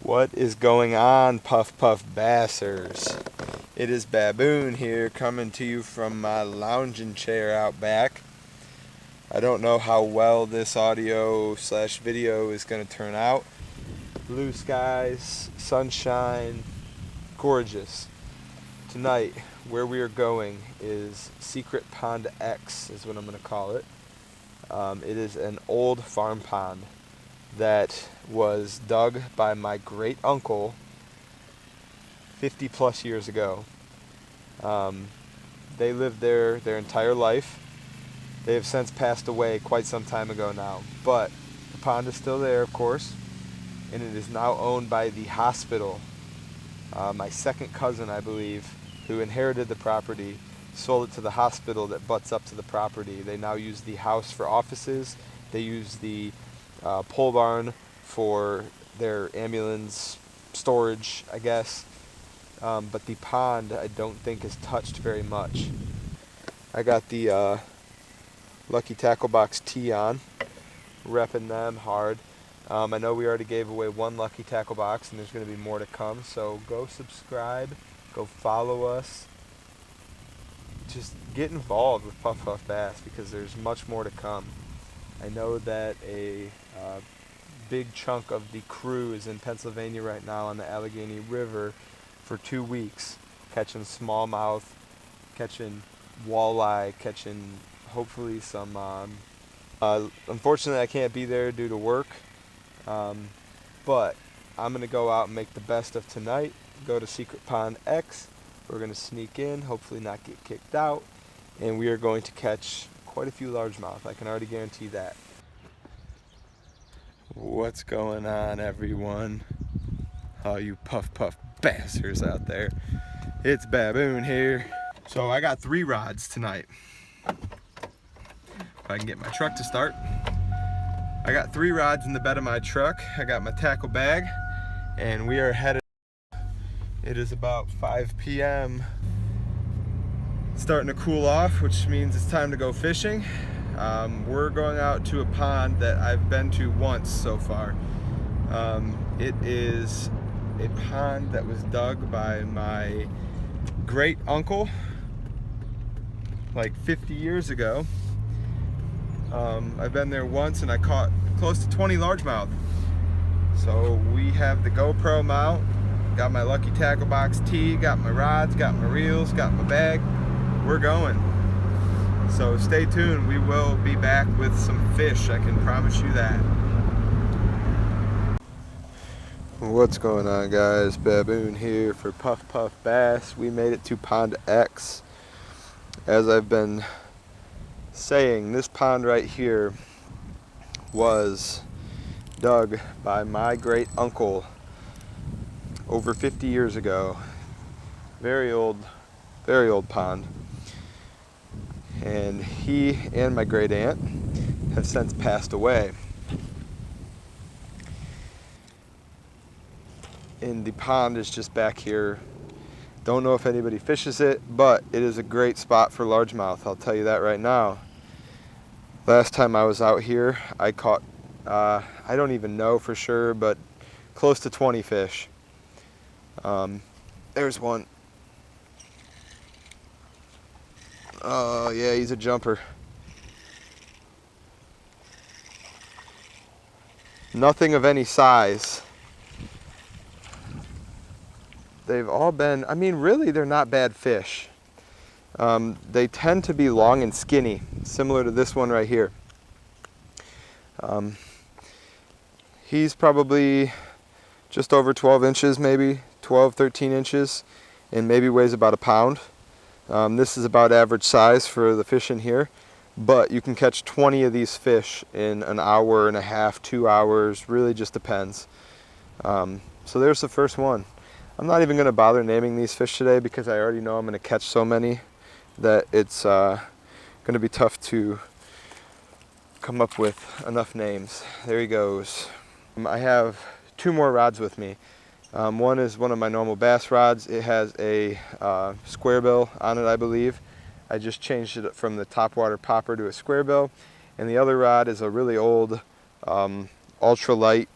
What is going on, Puff Puff Bassers? It is Baboon here, coming to you from my lounging chair out back. I don't know how well this audio slash video is going to turn out. Blue skies, sunshine, gorgeous. Tonight, where we are going is Secret Pond X, is what I'm going to call it. It is an old farm pond that was dug by my great uncle 50 plus years ago. They lived there their entire life. They have since passed away quite some time ago now, but the pond is still there, of course, and it is now owned by the hospital. My second cousin, I believe, who inherited the property, sold it to the hospital that butts up to the property. They now use the house for offices. They use the pole barn for their ambulance storage, I guess. But the pond, I don't think, is touched very much. I got the Lucky Tackle Box tee on, repping them hard. I know we already gave away one Lucky Tackle Box, and there's going to be more to come. So go subscribe, go follow us. Just get involved with Puff Puff Bass because there's much more to come. I know that a big chunk of the crew is in Pennsylvania right now on the Allegheny River for 2 weeks, catching smallmouth, catching walleye, catching hopefully some. Unfortunately, I can't be there due to work, but I'm going to go out and make the best of tonight, go to Secret Pond X. We're going to sneak in, hopefully not get kicked out, and we are going to catch quite a few largemouth. I can already guarantee that. What's going on, everyone? All you Puff Puff Bassers out there. It's Baboon here. So I got 3 rods tonight. If I can get my truck to start. I got 3 rods in the bed of my truck. I got my tackle bag, and we are headed. It is about 5 p.m. It's starting to cool off, which means it's time to go fishing. We're going out to a pond that I've been to once so far. It is a pond that was dug by my great uncle like 50 years ago. I've been there once and I caught close to 20 largemouth. So we have the GoPro mount, got my Lucky Tackle Box tee, got my rods, got my reels, got my bag. We're going. So stay tuned, we will be back with some fish, I can promise you that. What's going on, guys? Baboon here for Puff Puff Bass. We made it to Pond X. As I've been saying, this pond right here was dug by my great uncle over 50 years ago. Very old pond. And he and my great aunt have since passed away. And the pond is just back here. Don't know if anybody fishes it, but it is a great spot for largemouth, I'll tell you that right now. Last time I was out here, I caught, I don't even know for sure, but close to 20 fish. There's one. Oh yeah, he's a jumper. Nothing of any size. They've all been, I mean, really, they're not bad fish. They tend to be long and skinny, similar to this one right here. He's probably just over 12 inches, maybe 12, 13 inches, and maybe weighs about a pound. This is about average size for the fish in here, but you can catch 20 of these fish in an hour and a half, 2 hours, really just depends. So there's the first one. I'm not even going to bother naming these fish today because I already know I'm going to catch so many that it's going to be tough to come up with enough names. There he goes. I have 2 more rods with me. One is one of my normal bass rods. It has a square bill on it, I believe. I just changed it from the topwater popper to a square bill. And the other rod is a really old ultralight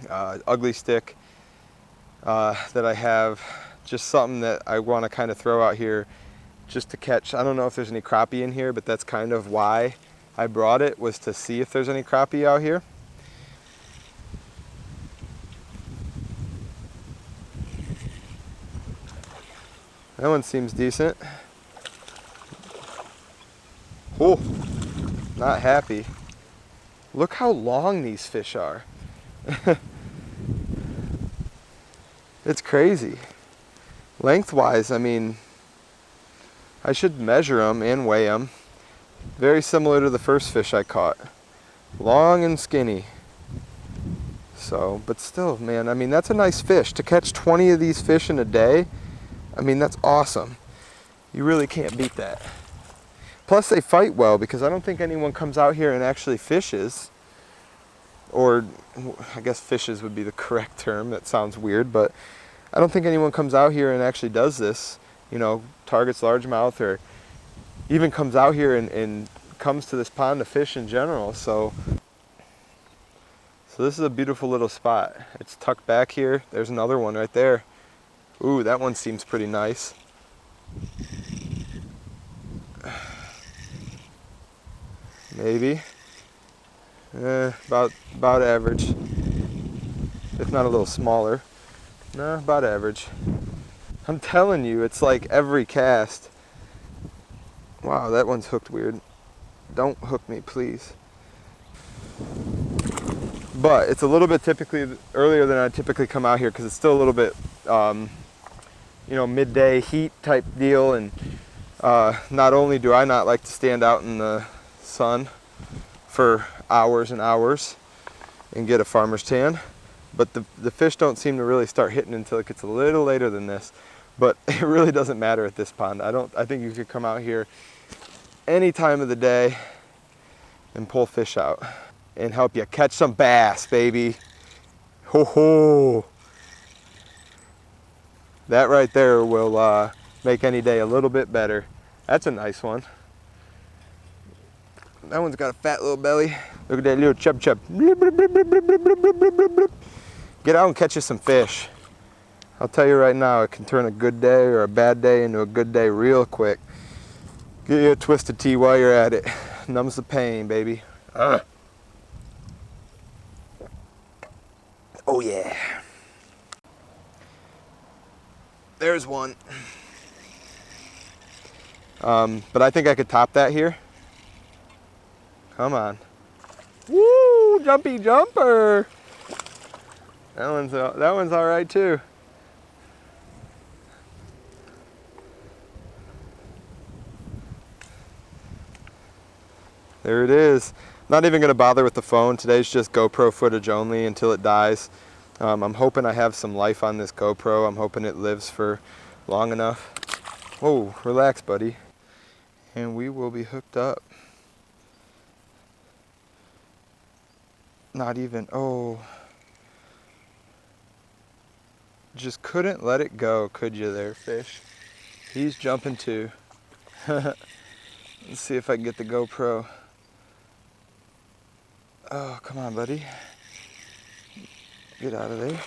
ugly stick that I have. Just something that I want to kind of throw out here just to catch. I don't know if there's any crappie in here, but that's kind of why I brought it, was to see if there's any crappie out here. That one seems decent. Oh, not happy. Look how long these fish are. It's crazy. Lengthwise, I mean, I should measure them and weigh them. Very similar to the first fish I caught. Long and skinny. So, but still, man, I mean, that's a nice fish. To catch 20 of these fish in a day, I mean, that's awesome. You really can't beat that. Plus, they fight well, because I don't think anyone comes out here and actually fishes. Or, I guess fishes would be the correct term. That sounds weird, but I don't think anyone comes out here and actually does this. You know, targets largemouth, or even comes out here and comes to this pond to fish in general. So this is a beautiful little spot. It's tucked back here. There's another one right there. Ooh, that one seems pretty nice. Maybe. About average. If not a little smaller. No, about average. I'm telling you, it's like every cast. Wow, that one's hooked weird. Don't hook me, please. But it's a little bit typically earlier than I typically come out here, because it's still a little bit, you know, midday heat type deal. And not only do I not like to stand out in the sun for hours and hours and get a farmer's tan, but the fish don't seem to really start hitting until it gets a little later than this. But it really doesn't matter at this pond. I think you could come out here any time of the day and pull fish out and help you catch some bass, baby. Ho ho! That right there will make any day a little bit better. That's a nice one. That one's got a fat little belly. Look at that little chub chub. Get out and catch you some fish. I'll tell you right now, it can turn a good day or a bad day into a good day real quick. Get you a twisted tea while you're at it. Numbs the pain, baby. Oh yeah. There's one. But I think I could top that here. Come on. Woo! Jumpy jumper. That one's all right too. There it is. Not even going to bother with the phone. Today's just GoPro footage only until it dies. I'm hoping I have some life on this GoPro. I'm hoping it lives for long enough. Whoa, relax, buddy. And we will be hooked up. Not even, oh. Just couldn't let it go, could you there, fish? He's jumping too. Let's see if I can get the GoPro. Oh, come on, buddy. Get out of there.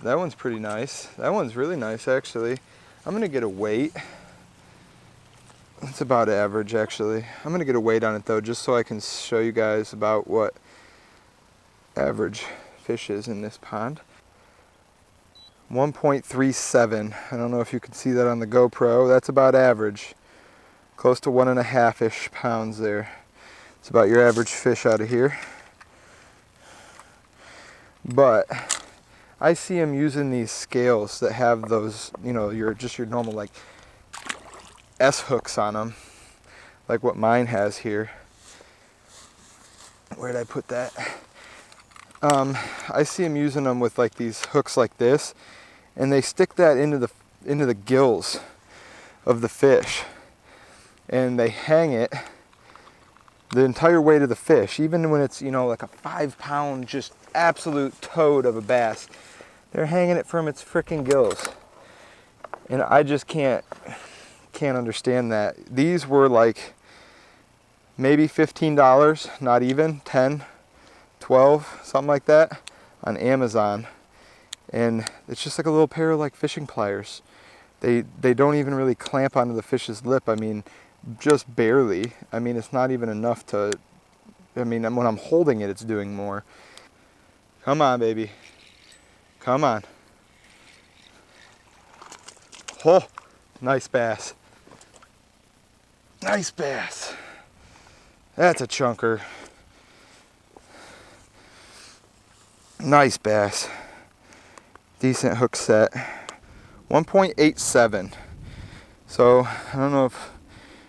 That one's pretty nice. That one's really nice, actually. I'm gonna get a weight. It's about average, actually. I'm gonna get a weight on it though, just so I can show you guys about what average fish is in this pond. 1.37. I don't know if you can see that on the GoPro. That's about average. Close to 1.5-ish pounds there. It's about your average fish out of here. But I see them using these scales that have those, you know, your normal like S hooks on them, like what mine has here. Where did I put that? I see them using them with like these hooks like this, and they stick that into the gills of the fish, and they hang it the entire weight of the fish, even when it's, you know, like a 5-pound just absolute toad of a bass. They're hanging it from its freaking gills, and I just can't understand that. These were like maybe $15, not even 10, 12, something like that. on Amazon, and it's just like a little pair of like fishing pliers. They don't even really clamp onto the fish's lip. I mean, just barely. I mean, it's not even enough to, I mean, when I'm holding it, it's doing more. Come on, baby. Come on. Oh, nice bass. Nice bass. That's a chunker. Nice bass. Decent hook set. 1.87. So, I don't know if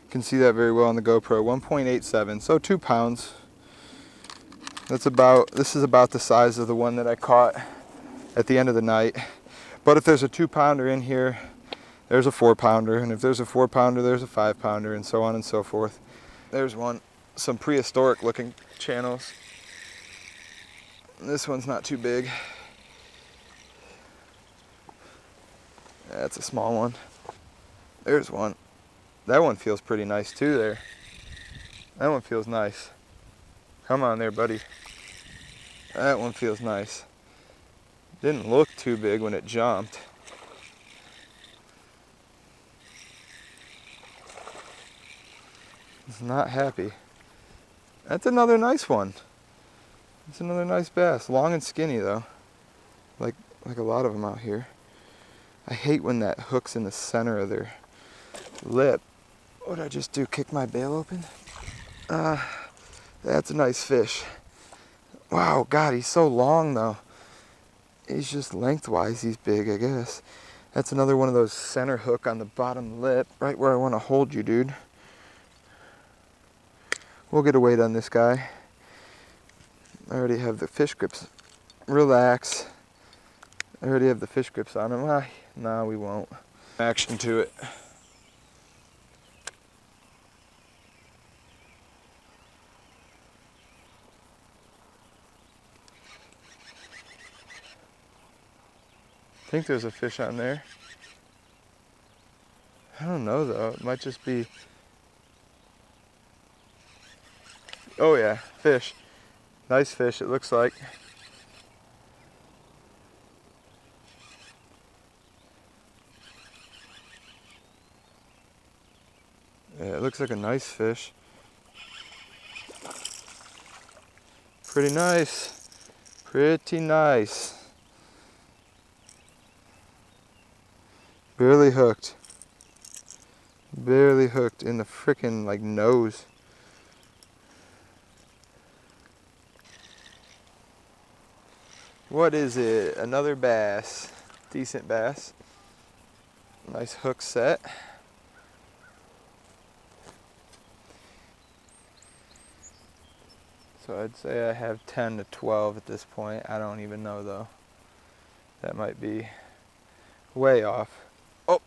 you can see that very well on the GoPro. 1.87, so 2 pounds. This is about the size of the one that I caught at the end of the night. But if there's a 2-pounder in here, there's a 4-pounder, and if there's a 4-pounder, there's a 5-pounder, and so on and so forth. There's one, some prehistoric looking channels. This one's not too big. That's a small one. There's one. That one feels pretty nice too there. That one feels nice. Come on there, buddy. That one feels nice. Didn't look too big when it jumped. It's not happy. That's another nice one. It's another nice bass. Long and skinny though. Like a lot of them out here. I hate when that hook's in the center of their lip. What did I just do? Kick my bail open? That's a nice fish. Wow, God, he's so long though. He's just lengthwise, he's big, I guess. That's another one of those center hook on the bottom lip, right where I want to hold you, dude. We'll get a weight on this guy. I already have the fish grips. Relax. I already have the fish grips on him. No, we won't. Action to it. I think there's a fish on there. I don't know though. It might just be. Oh yeah, fish. Nice fish, it looks like. Yeah, it looks like a nice fish. Pretty nice. Pretty nice. Barely hooked. Barely hooked in the frickin' like nose. What is it? Another bass. Decent bass. Nice hook set. So I'd say I have 10 to 12 at this point. I don't even know though. That might be way off. Oh,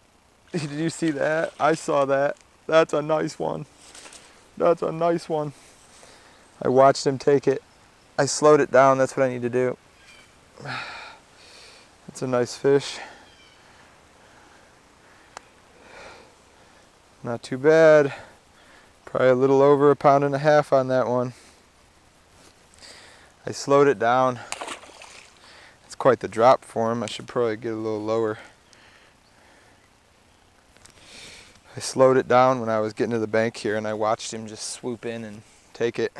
did you see that? I saw that. That's a nice one. That's a nice one. I watched him take it. I slowed it down. That's what I need to do. That's a nice fish. Not too bad. Probably a little over 1.5 pounds on that one. I slowed it down. It's quite the drop for him. I should probably get a little lower. I slowed it down when I was getting to the bank here, and I watched him just swoop in and take it.